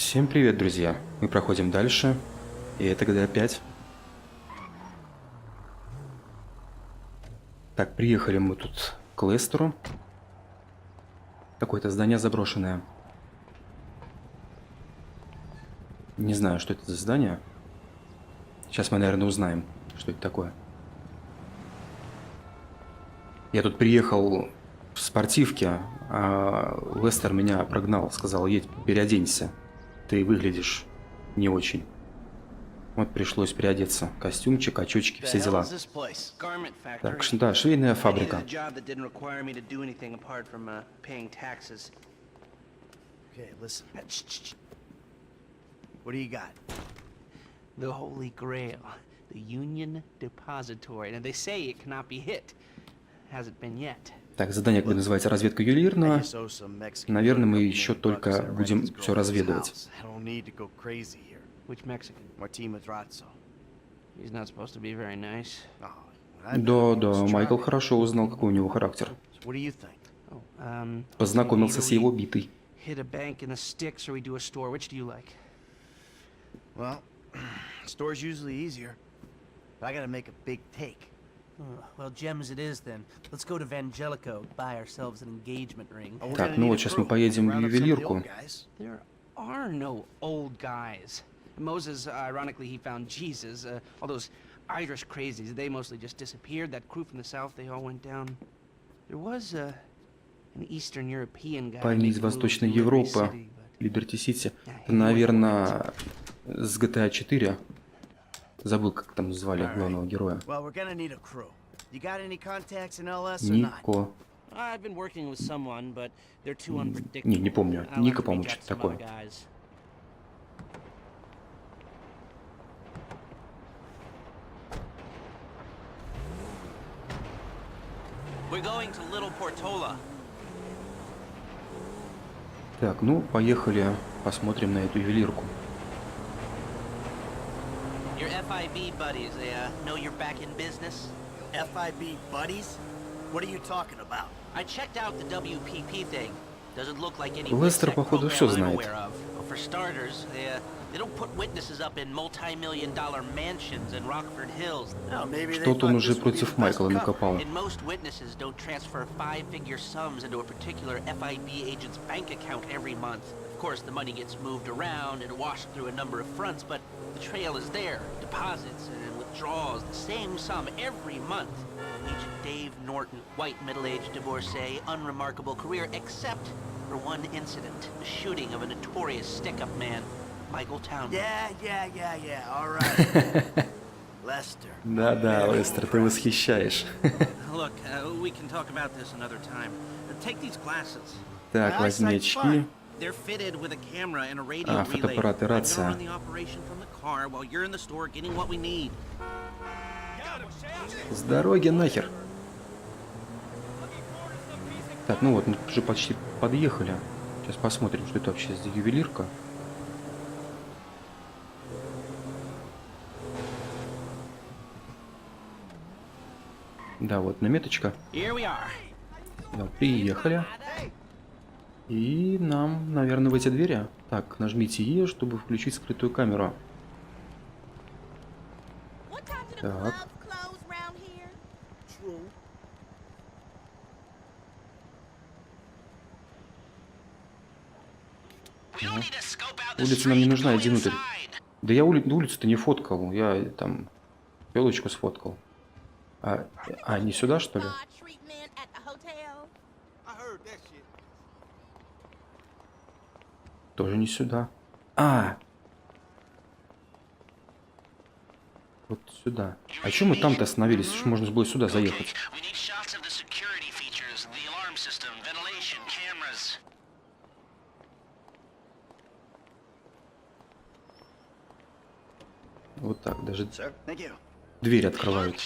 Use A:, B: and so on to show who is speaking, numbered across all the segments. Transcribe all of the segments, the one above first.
A: Всем привет, друзья! Мы проходим дальше, и это GTA 5. Так, приехали мы тут к Лестеру. Какое-то здание заброшенное. Не знаю, что это за здание. Сейчас мы, наверное, узнаем, что это такое. Я тут приехал в спортивке, а Лестер меня прогнал. Сказал: едь, переоденься. Ты выглядишь не очень. Вот пришлось переодеться. Костюмчик, очечки, все дела. Так, да, швейная фабрика.
B: Okay, listen. What do you got?
C: The Holy Grail, the Union Depository. Now they say it cannot be hit. Hasn't been yet.
A: Так, задание как бы называется «Разведка ювелирного». Наверное, мы еще только будем все разведывать.
C: Which Mexican? He's not supposed to be very nice.
A: Да, Майкл хорошо узнал, какой у него характер. Познакомился с его битой.
C: Hit a bank in the sticks or we do a store. Which do you like?
B: Well, store's usually easier. But I gotta make a big take.
D: Well, gems it is then. Let's go to Vangelico, buy ourselves an engagement ring.
A: Так, ну вот сейчас мы поедем в ювелирку.
C: There are no old guys. Moses, ironically, he found Jesus. All those Irish crazies, they mostly just disappeared. That crew from the south, they all went down. There was an Eastern European guy.
A: Парень из Восточной Европы, Либерти-Сити. Это, наверное, с GTA 4. Забыл, как там звали главного героя. Нико. Не помню. Ника, по-моему, что-то такое. Так, ну, поехали, посмотрим на эту ювелирку.
D: Your FIB buddies, they know you're back in business?
B: FIB buddies? What are you talking about?
D: I checked out the WPP thing. Doesn't look like any
A: Лестер, походу, все знает.
D: For starters, they don't put witnesses up in multi-million-dollar mansions in Rockford Hills.
A: Что-то он уже против Майкла накопал.
D: And most witnesses don't transfer five-figure sums into a particular FIB agent's bank account every month. Of course, the money gets moved around and washed through a number of fronts, but the trail is there. Deposits and withdrawals, the same sum every month. Agent Dave Norton, white middle-aged divorcee, unremarkable career, except for one incident, the shooting of a notorious stick-up man, Michael Town.
B: Yeah, all right. Lester.
A: Да, Лестер, ты восхищаешь.
D: Look, we can talk about this another time. Take these glasses.
A: Так, возьми очки.
D: They're fitted with a camera and a radio relay.
A: Фотоаппарат и рация.
D: I'm gonna run the operation from the car while you're in the store getting what we need.
A: С дороги нахер. Так, ну вот, мы уже почти подъехали. Сейчас посмотрим, что это вообще за ювелирка. Да, вот наметочка. Да, приехали. И нам, наверное, в эти двери. Так, нажмите Е, чтобы включить скрытую камеру. Так. Улица нам не нужна, иди внутрь. Да я улицу-то не фоткал, я там елочку сфоткал. Не сюда, что ли? Тоже не сюда. Вот сюда. А чё мы там-то остановились? Что можно было сюда заехать? Вот так, даже дверь открывают.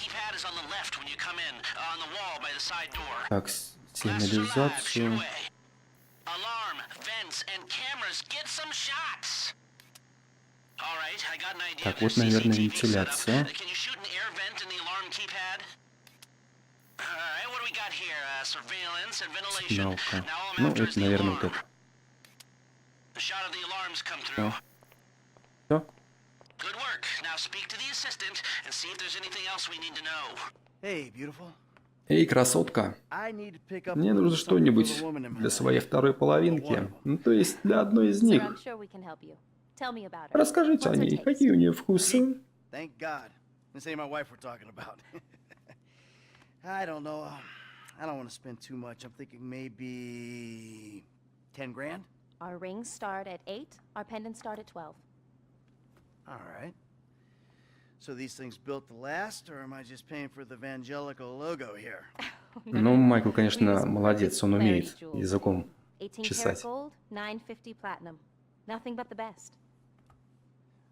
A: Так, сигнализацию. Так, вот, наверное, вентиляция. Сигналка. Ну, это, наверное, вот это.
D: The shot of the alarms come through.
A: Все.
D: Good work. Now speak to the assistant and see if there's anything else we need to know.
B: Hey, beautiful.
A: Эй, красотка.
B: I need to pick up a
A: Мне
B: little
A: нужно
B: something for
A: что-нибудь
B: the woman in my
A: для
B: life.
A: своей второй половинки. Ну, то есть для одной из
E: Sir,
A: них.
E: I'm sure we can help you. Tell me about her.
A: Расскажите о
E: What's her
A: ней.
E: taste?
A: Какие у нее вкусы?
B: Thank God. This ain't my wife we're talking about. I don't know. I don't want to spend too much. I'm thinking maybe 10 grand.
E: Our rings start at 8. Our pendants start at 12.
B: All right. So these things built to last, or am I just paying for the evangelical logo here?
A: Ну, Майкл,
E: We use
A: конечно,
E: some
A: молодец. Он
E: perfect
A: умеет
E: clarity jewels.
A: языком
E: 18
A: чесать.
E: karat gold, 950 platinum. Nothing but the best.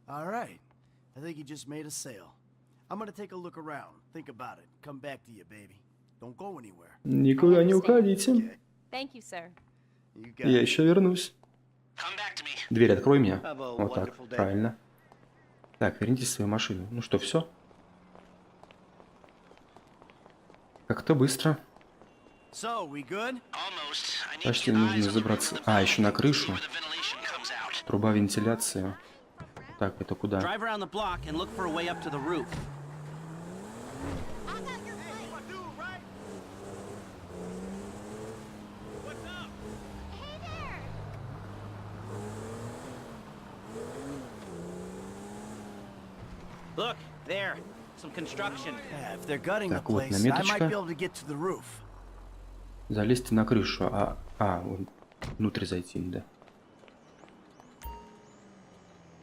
B: All right. I think you just made a sale. I'm gonna take a look around. Think about it. Come back to you, baby. Don't go anywhere.
A: Никуда не уходите.
B: Okay.
E: Thank you, sir.
B: You got
A: Я
B: it.
A: еще вернусь.
D: Come back to me.
A: Дверь открой мне.
B: Have a
A: Вот так,
B: wonderful day.
A: правильно. Так, вернитесь в свою машину. Ну что, все? Как-то быстро.
B: So, we good?
D: Almost. I need
A: Почти
D: to get
A: нужно
D: eyes on the
A: забраться.
D: room
A: А, еще на
D: see
A: крышу.
D: where the ventilation comes out.
A: Труба вентиляции. Так, это куда?
D: Drive around the block and look for a way up to the roof. Look, there. Some construction.
B: Yeah, if they're gutting the
A: Так, вот
B: place, I might
A: наметочка.
B: be able to get to the roof.
A: Залезьте на крышу. Вон внутрь зайти, да.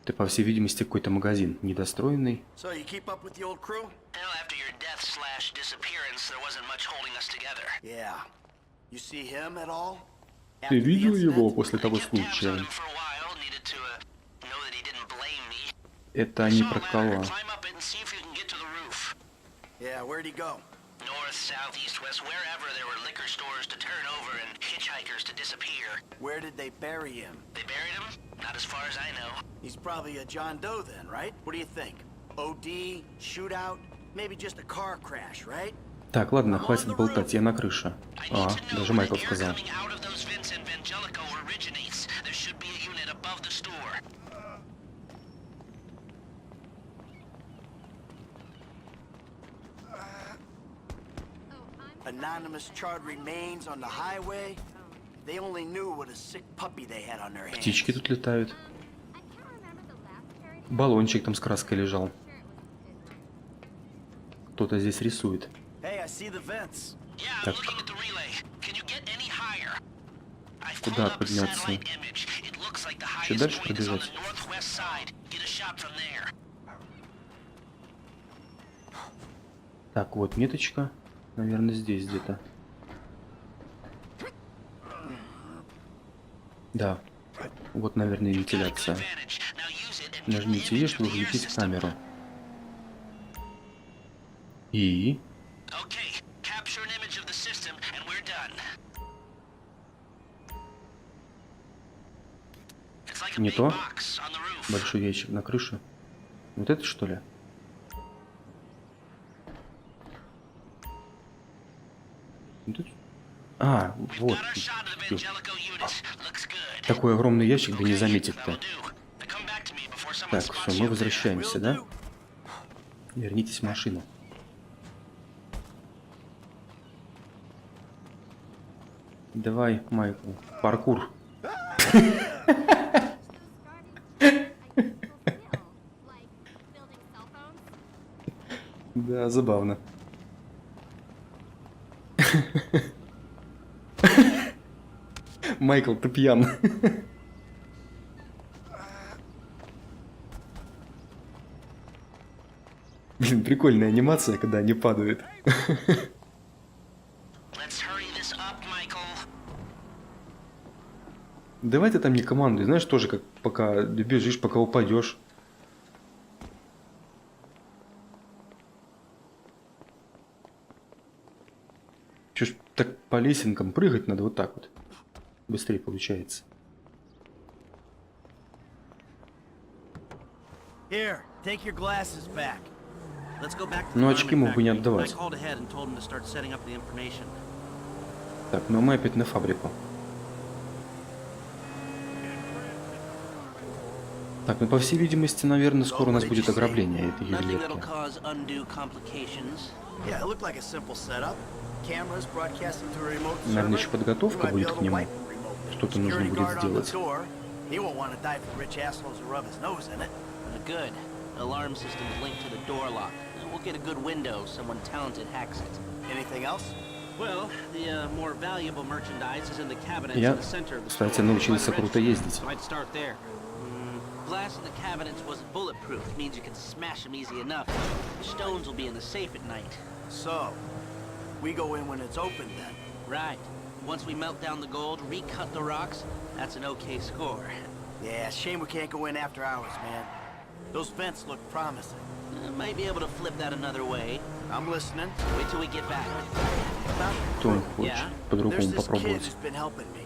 A: Это, по всей видимости, какой-то магазин недостроенный.
B: So, you keep up with the old crew?
D: Well, after your death/disappearance, there wasn't much holding us together.
B: Yeah. You see him at all?
A: Ты
B: After the
A: видел его
B: incident?
A: после того
D: I kept tabs on
A: случая?
D: him for a while, needed to know that he didn't blame me.
A: Это
D: I
A: не
D: saw
A: про
D: a
A: кого.
D: ladder. Climb up it and see if you can get to the roof.
B: Yeah, where'd he go?
D: North, south, east, west, wherever there were liquor stores to turn over and hitchhikers to disappear.
B: Where did they bury him?
D: They buried him? Not as far as I know.
B: He's probably a John Doe then, right? What do you think? OD, shootout, maybe just a car crash, right?
A: Так, ладно, хватит болтать, я на крыше.
D: I need to know
A: Даже
D: where
A: Майкл
D: the air
A: сказал.
D: coming out of those vents in Vangelico originates. There should be a unit above the store.
B: Anonymous charred remains on the highway. They only knew what a sick puppy they had on their hands.
A: Птички тут летают. Баллончик там с краской лежал. Кто-то здесь рисует.
B: Hey, I see the vents.
D: Yeah, I'm
A: Так.
D: looking at the relay. Can you get any higher? I've
A: Куда
D: pulled up a
A: подняться?
D: satellite image. It looks like the
A: Чуть
D: highest
A: дальше
D: point is on
A: пробежать?
D: the northwest side. Get a shot from there.
A: Так, вот меточка. Наверное, здесь где-то. Да. Вот, наверное, вентиляция.
D: Advantage. Now use it and
A: Нажмите E, чтобы включить камеру. И...
D: Okay, capture an image of the system and we're done. It's like a
A: Не
D: big
A: то.
D: box on the roof.
A: Большой ящик на крыше. Вот это что ли? Вот это? А,
D: We've
A: вот.
D: got our shot of the Vangelico units. Looks good.
A: Такой огромный ящик, да не
D: Okay,
A: заметить-то.
D: that'll do. Now come back to me before someone
A: Так,
D: spots
A: все,
D: you
A: мы
D: up there.
A: возвращаемся,
B: Will
A: да?
B: do.
A: Вернитесь в машину. Давай, Майкл. Паркур. Да, забавно. Майкл, ты пьян. Блин, прикольная анимация, когда они падают.
D: Let's hurry this up, Michael.
A: Давай ты там не командуй, знаешь, тоже как пока бежишь, пока упадешь. Чё ж так по лесенкам прыгать надо вот так вот. Быстрее получается.
B: Here, take your glasses back.
D: Let's go back to
A: Ну,
D: the
A: очки
D: garment
A: мог бы не
D: factory. I
A: отдавать.
D: called ahead and told him to start setting up the information.
A: Так, ну мы опять на фабрику. Так, ну по всей видимости, наверное, скоро у нас будет ограбление этой
D: Nothing that'll
A: ювелирки.
D: cause undue complications.
B: Yeah, it looked like a simple setup. Cameras broadcasting to a remote
A: Наверное,
B: server.
A: еще подготовка
B: You might be
A: будет
B: able
A: к
B: to
A: нему.
B: wipe them remotely.
A: Что-то нужно
B: Security
A: будет
B: guard on the
A: сделать.
B: door. He won't want to die for rich assholes who rub his nose in it.
D: Good. The alarm system is linked to the door lock. We'll get a good window. Someone talented hacks it.
B: Anything else?
D: Well, the more valuable merchandise is in the cabinets
A: Я,
D: in the center of the
A: кстати,
D: store,
A: научился
D: by the
A: круто
D: register.
A: ездить.
D: Might start there. Glass in the cabinets wasn't bulletproof. Means you can smash them easy enough. The stones will be in the safe at night.
B: So, we go in when it's open then.
D: Right. Once we melt down the gold, recut the rocks, that's an okay score.
B: Yeah, shame we can't go in after hours, man. Those vents look promising.
D: Might be able to flip that another way.
B: I'm listening.
D: Wait till we get back.
A: Кто он хочет
D: Yeah.
B: There's
A: по-другому
B: this kid
A: попробовать?
B: who's been helping me.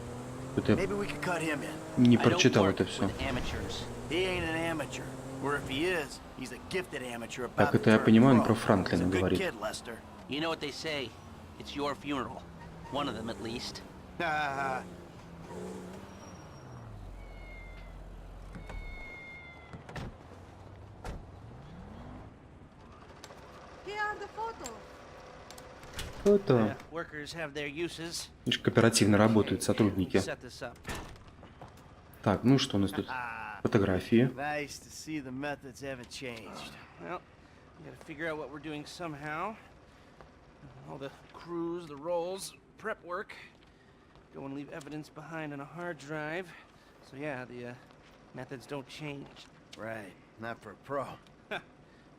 A: Тут я
B: Maybe we could cut him in.
A: не
D: I don't
A: прочитал
D: work
A: это все.
D: with amateurs.
B: He ain't an amateur. Or if he is, he's a gifted amateur about
A: Так,
B: to
A: это я
B: turn
A: понимаю, он
B: pro.
A: про Франклина
B: He's a good
A: говорит.
B: kid, Lester.
D: You know what they say? It's your funeral. One of them, at least.
F: Here are the photos.
A: Это
D: Workers have their uses.
A: видишь, кооперативно работают сотрудники.
D: Set this up.
A: Так, ну что у нас тут? Фотографии.
B: Nice to see the methods haven't changed.
C: Well, we gotta figure out what we're doing somehow. All the crews, the rolls, prep work. Don't want to leave evidence behind on a hard drive. So yeah, the methods don't change.
B: Right, not for a pro.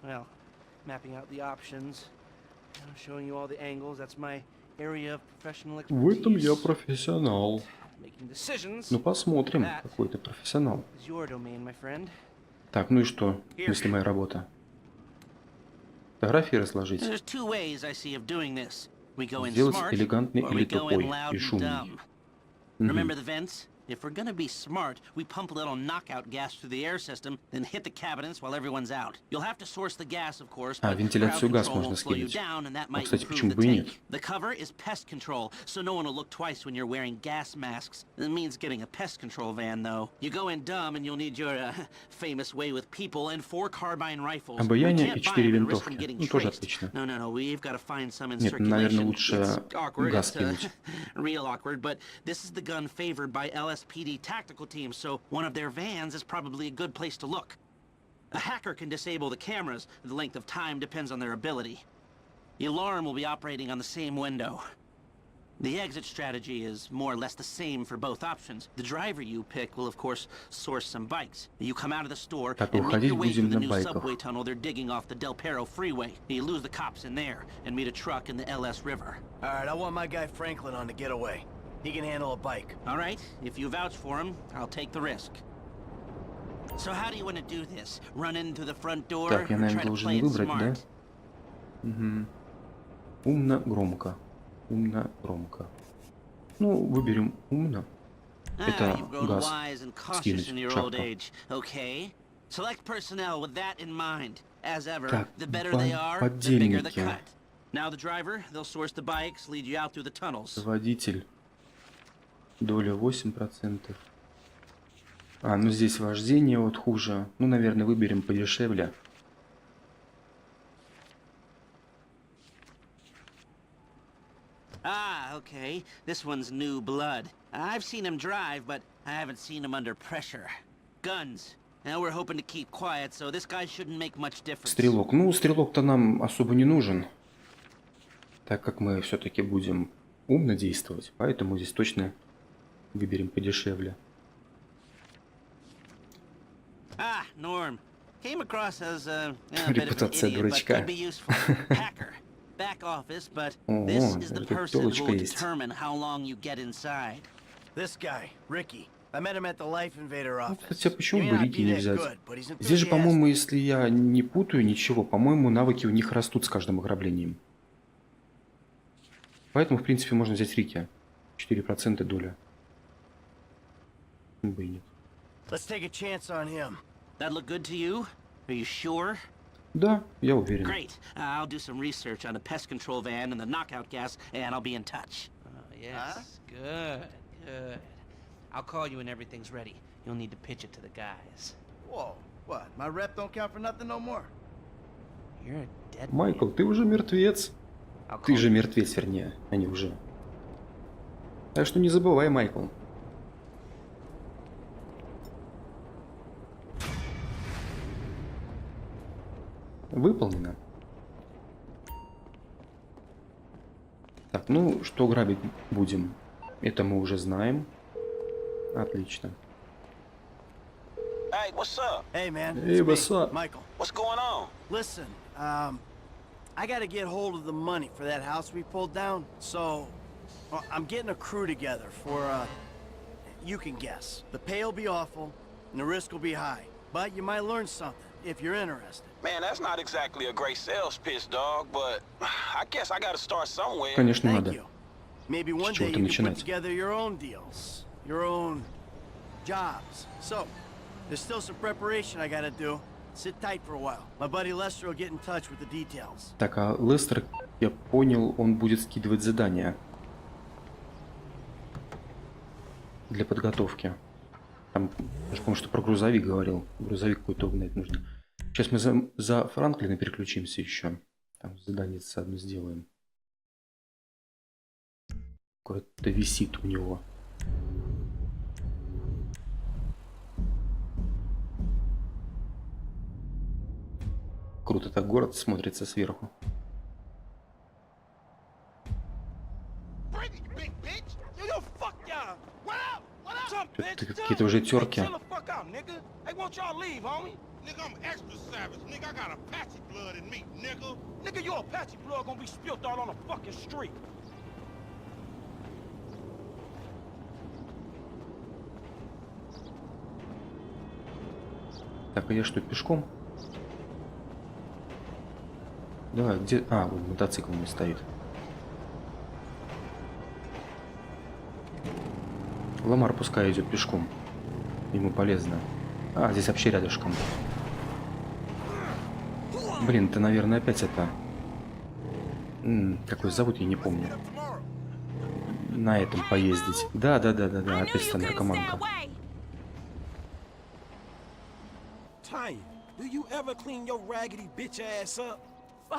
C: Well, mapping out the options, showing you all the angles. That's my area of professional
A: В этом я
C: expertise.
A: профессионал.
C: Making decisions
A: Ну посмотрим, какой ты профессионал.
C: is your domain, my friend.
A: Так, ну и что, если моя работа? Фотографии разложить.
D: There's two ways I see of doing this. We go in
A: Сделать
D: smart,
A: элегантный
D: or
A: или
D: we go
A: тупой
D: in loud
A: и
D: and
A: шумный.
D: dumb.
A: Мгм.
D: Remember the vents? If we're gonna be smart, we pump a little knockout gas through the air system, then hit the cabinets while everyone's out. You'll have to source the gas, of course, but
A: вентиляцию
D: crowd
A: газ
D: control
A: можно
D: won't slow you
A: скинуть.
D: down, and that
A: Ну,
D: might
A: кстати,
D: improve
A: почему
D: the
A: бы и нет?
D: take. The cover is pest control, so no one will look twice when you're wearing gas masks. It means getting a pest control van, though. You go in dumb, and you'll need your famous way with people and 4 carbine rifles.
A: Обаяние
D: We can't
A: и
D: buy
A: 4
D: them and risk them
A: винтовки.
D: getting
A: Ну, тоже
D: traced.
A: отлично.
D: No, we've got to find some in
A: Нет, наверное,
D: circulation.
A: лучше
D: It's awkward,
A: газ
D: it's,
A: кинуть.
D: real awkward, but this is the gun favored by LSPD tactical teams, so one of their vans is probably a good place to look. A hacker can disable the cameras. The length of time depends on their ability. The alarm will be operating on the same window. The exit strategy is more or less the same for both options. The driver you pick will, of course, source some bikes. You come out of the store
A: Так,
D: and make
A: уходить
D: your way
A: будем
D: through the
A: на
D: new
A: байках.
D: subway tunnel they're digging off the Del Perro freeway. You lose the cops in there and meet a truck in the LS River.
B: All right, I want my guy Franklin on the getaway. He can handle a bike.
D: All right, if you vouch for him, I'll take the risk. So how do you want to do this? Run in through the front door
A: Так, я,
D: or
A: наверное,
D: try to
A: должен
D: play it
A: выбрать, да?
D: smart?
A: Угу. Умно, громко. Умно, громко. Ну, выберем умно. Это
D: You've grown
A: газ
D: wise and cautious
A: скинуть
D: in
A: в
D: your old
A: шапку.
D: age. Okay. Select personnel with that in mind. As ever,
A: Так,
D: the better they are, the bigger the
A: подельники.
D: cut. Now the driver, they'll source the bikes, lead you out through the tunnels.
A: Водитель. Доля 8%. А, ну здесь вождение вот хуже. Ну, наверное, выберем подешевле.
D: Ah, okay. This one's new blood. I've seen him drive, but I haven't seen him under pressure. Guns. Now we're hoping to keep quiet, so this guy shouldn't make much difference.
A: Стрелок. Ну, стрелок-то нам особо не нужен. Так как мы все-таки будем умно действовать. Поэтому здесь точно выберем подешевле.
D: Ah, Norm. Came across as a bit of an
A: Репутация
D: idiot, but
A: дурачка.
D: could be useful. Hacker. Back office, but
A: Ого,
D: this is the
A: тут
D: person who
A: тёлочка
D: will
A: есть.
D: determine how long you get inside.
B: This guy, Ricky. I met him at the Life Invader
A: Ну,
B: office.
A: кстати, а почему
B: He may
A: бы
B: not
A: Рики
B: be
A: не
B: that
A: взять?
B: good, but he's
A: Здесь же, по-моему,
B: enthusiastic.
A: если я не путаю ничего, по-моему, навыки у них растут с каждым ограблением. Поэтому, в принципе, можно взять Рики. 4% доля. Почему бы и нет.
B: Let's take a chance on him.
D: That look good to you? Are you sure?
A: Да, я уверен.
D: Great. I'll do some research on the pest control van and the knockout gas, and I'll be in touch.
C: Oh, yes. Good, good. I'll call you when everything's ready. You'll need to pitch it to the guys.
B: Whoa, what? My rep don't count for nothing no more?
C: You're a dead
A: Майкл, ты уже мертвец.
C: I'll
A: Ты
C: call
A: же
C: you.
A: мертвец, вернее, а не уже. Так что не забывай, Майкл. Выполнено. Так, ну, что грабить будем? Это мы уже знаем. Отлично.
F: Hey, what's up?
B: Hey, man.
A: Hey,
B: it's me,
A: what's up?
B: Michael.
F: What's going on?
B: Listen, I gotta get hold of the money for that house we pulled down, so well, I'm getting a crew together for, you can guess. The pay will be awful, and the risk will be high, but you might learn something if you're interested.
F: Man, that's not exactly a great sales pitch, dog, but I guess I gotta start somewhere.
A: Конечно,
B: Thank
A: надо.
B: you. Maybe one
A: чего-то
B: day you can
A: начинать.
B: put together your own deals, your own jobs. So, there's still some preparation I gotta do. Sit tight for a while. My buddy Lester will get in touch with the details.
A: Так, а Лестер, я понял, он будет скидывать задания для подготовки. Там, я же помню, что про грузовик говорил. Грузовик какой-то угнать нужно. Сейчас мы за Франклина переключимся еще. Там задание одно сделаем. Какое-то висит у него. Круто так город смотрится сверху. Что-то какие-то уже терки.
G: Nigga, I'm extra savage. Nigga, I got Apache blood in me, nigga.
H: Nigga, your Apache blood gonna be spilled out on the fucking street.
A: Так, а я что, пешком? Давай, где... А, вон мотоцикл у меня стоит. Ламар пускай идет пешком. Ему полезно. А, здесь вообще рядышком. Блин, ты, наверное, опять это... Какой зовут, я не помню. На этом поездить. Да, опять эта наркоманка.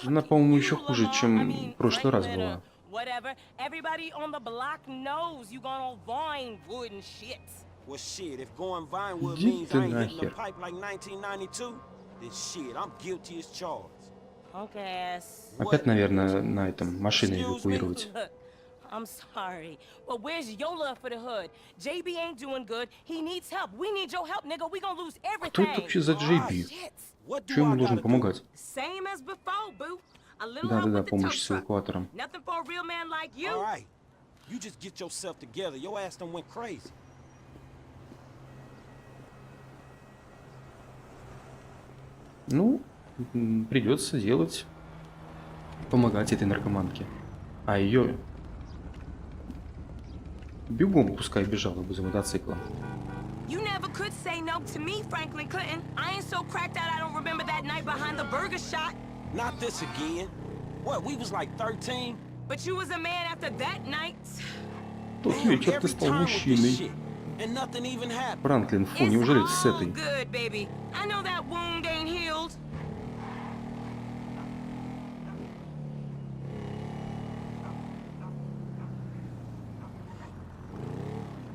A: Она, по-моему, еще хуже, чем в прошлый раз была.
I: Whatever. Everybody on the block knows you gonna Vine wood and shit.
H: Well, shit, if going Vinewood
A: Иди
H: means
A: ты
H: I ain't hitting the
A: нахер.
H: pipe like 1992, then shit, I'm guilty as charged.
I: Punk ass.
A: Опять, наверное, на этом машине эвакуировать.
I: Look, I'm sorry, but where's your love for the hood? JB ain't doing good. He needs help. We need your help, nigga. We gonna lose everything.
A: Кто это вообще за JB?
I: Shit.
H: What
A: Че
H: do
A: ему
H: I
A: должен
H: gotta do?
A: помогать?
I: Same as before, boo. A little help
A: Да-да-да,
I: with the
A: помощь
I: tow
A: с
I: truck.
A: эвакуатором.
I: Nothing for a real man like you.
H: All right, you just get yourself together. Your ass done went crazy.
A: Ну, придется делать. Помогать этой наркоманке. А ее... Бегом пускай бежала бы за мотоциклом.
I: You never could say no to me, Franklin Clinton. I ain't so cracked out I don't remember that night behind the burger shot.
H: Not this again. What, we was like 13?
I: But you was a man after that night.
A: Тот вечер ты стал мужчиной.
H: And nothing even happened.
A: Франклин, фу,
I: It's
A: неужели ты с
I: all
A: этой?
I: good, baby. I know that wound ain't healed.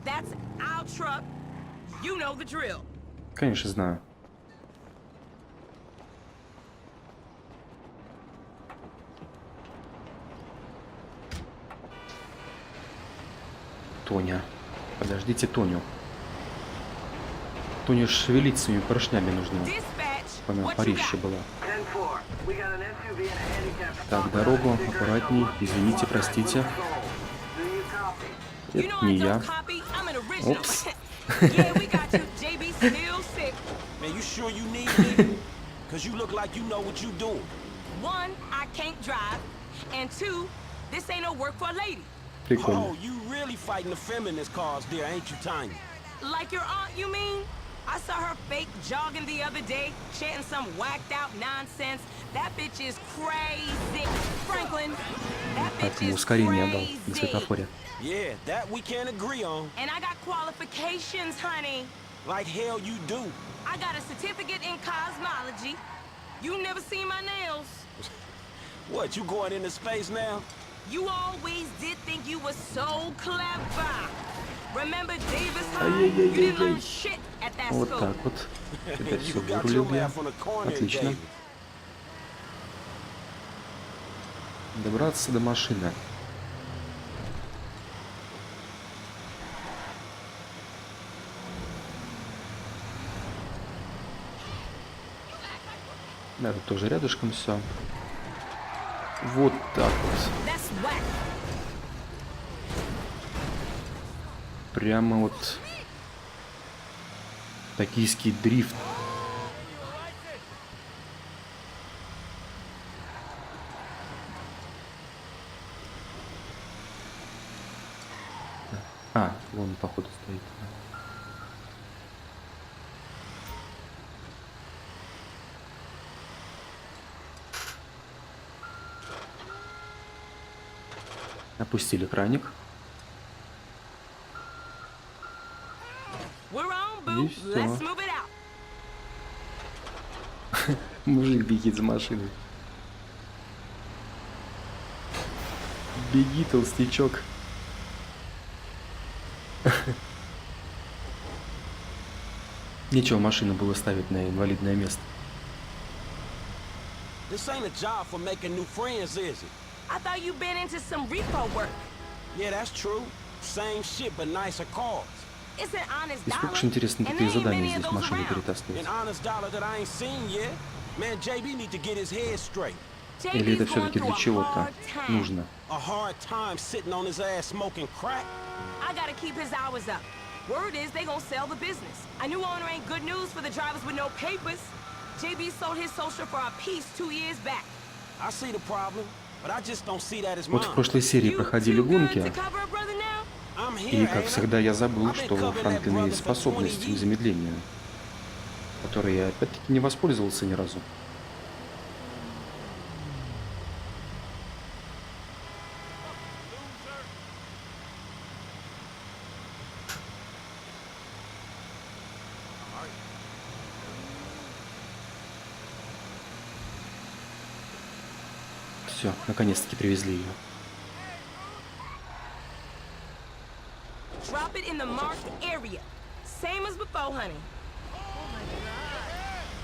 I: That's our truck. You know the drill.
A: Конечно, знаю. Тоня. Подождите Тоню. Тоня шевелить своими поршнями нужно.
I: Dispatch.
A: Она
I: What you
A: Парище
I: got?
A: была. Так, дорогу, аккуратней. Извините, простите.
I: You know
A: Это
I: I
A: не
I: don't
A: я.
I: copy. I'm an original.
A: Oops.
I: Yeah, we got you. JB still sick.
H: Man, you sure you need me? Cause you look like you know what you doing.
I: One, I can't drive. And two, this ain't no work for a lady.
A: Прикольно.
H: Oh, you really fighting the feminist cause there, ain't you, Tanya?
I: Like your aunt, you mean? I saw her fake jogging the other day, chanting some whacked out nonsense. That bitch is crazy. Franklin, that bitch
A: Так, ему
I: is
A: ускорение дал на
I: crazy.
A: светофоре.
H: Yeah, that we can't agree on.
I: And I got qualifications, honey.
H: Like hell you do.
I: I got a certificate in cosmology. You never seen my nails.
H: What, you going into space now?
I: You always did think you were so clever. Remember Davis High? You
A: Ай-яй-яй-яй-яй.
I: didn't learn shit at that
A: Вот
I: school.
A: так вот. Теперь все
H: You got
A: вырулил
H: your
A: я.
H: math on the corner,
A: Отлично.
H: David.
A: Добраться до машины. Да, тут тоже рядышком все. Вот так вот.
I: That's whack.
A: Прямо вот токийский дрифт. А, вон походу стоит. Опустили краник.
I: We're on, boo.
A: И всё.
I: Let's move it out.
A: Мужик бегит за машиной. Беги, толстячок. Нечего машину было ставить на инвалидное место.
H: This ain't a job for making new friends, is it?
I: I thought you'd been into some repo work.
H: Yeah, that's true. Same shit, but nicer cars.
I: It's an honest
A: И сколько
I: dollar.
A: ж интересно
I: and
A: такие
I: there ain't
A: задания
I: many of
A: здесь
I: those
A: машины
I: around.
A: перетаскивать.
H: An honest dollar that I ain't seen yet. Man, JB need to get his head straight.
A: Или это
I: JB's going
A: все-таки
I: through
A: для
I: a
A: чего-то
I: hard time.
A: нужно?
H: A hard time sitting on his ass smoking crack.
I: I gotta keep his hours up. Word is they gonna sell the business. A new owner ain't good news for the drivers with no papers. JB sold his social for a piece 2 years back.
H: I see the problem, but I just don't see that as
A: Вот в
H: mine.
A: прошлой серии
I: You
A: проходили
I: too good
A: гонки,
I: to cover a brother now?
H: I'm here,
A: и, как
H: ain't I?
A: всегда, я забыл,
H: I've been
A: что у
H: covering that
A: Франклина
H: brother
A: есть
H: for 20
A: способность к
H: years.
A: замедлению, которой я, опять-таки, не воспользовался ни разу. Все, наконец-таки привезли ее.
I: Drop it in the marked area. Same as before, honey.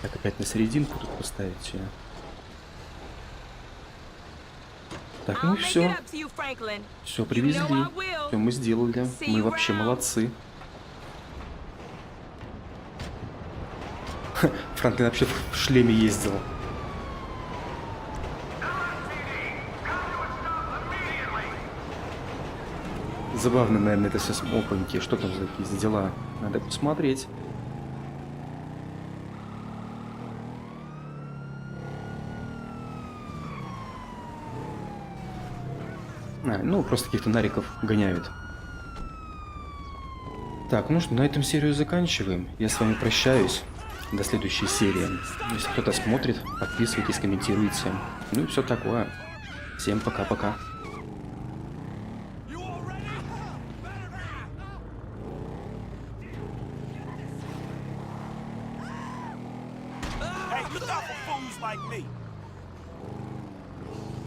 A: Так, опять на серединку тут поставить ее. Так, ну
I: I'll
A: и
I: make it
A: все.
I: up to you, Franklin.
A: Все
I: You
A: привезли.
I: know I will.
A: Все мы сделали.
I: See
A: Мы
I: you
A: вообще
I: around.
A: молодцы. Франклин вообще в шлеме ездил. Забавно, наверное, это все с опаньки. Что там за такие дела? Надо посмотреть. Ну, просто каких-то нариков гоняют. Так, ну что, на этом серию заканчиваем. Я с вами прощаюсь. До следующей серии. Если кто-то смотрит, подписывайтесь, комментируйте. Ну и все такое. Всем пока-пока.
G: Hey, look out for fools like me.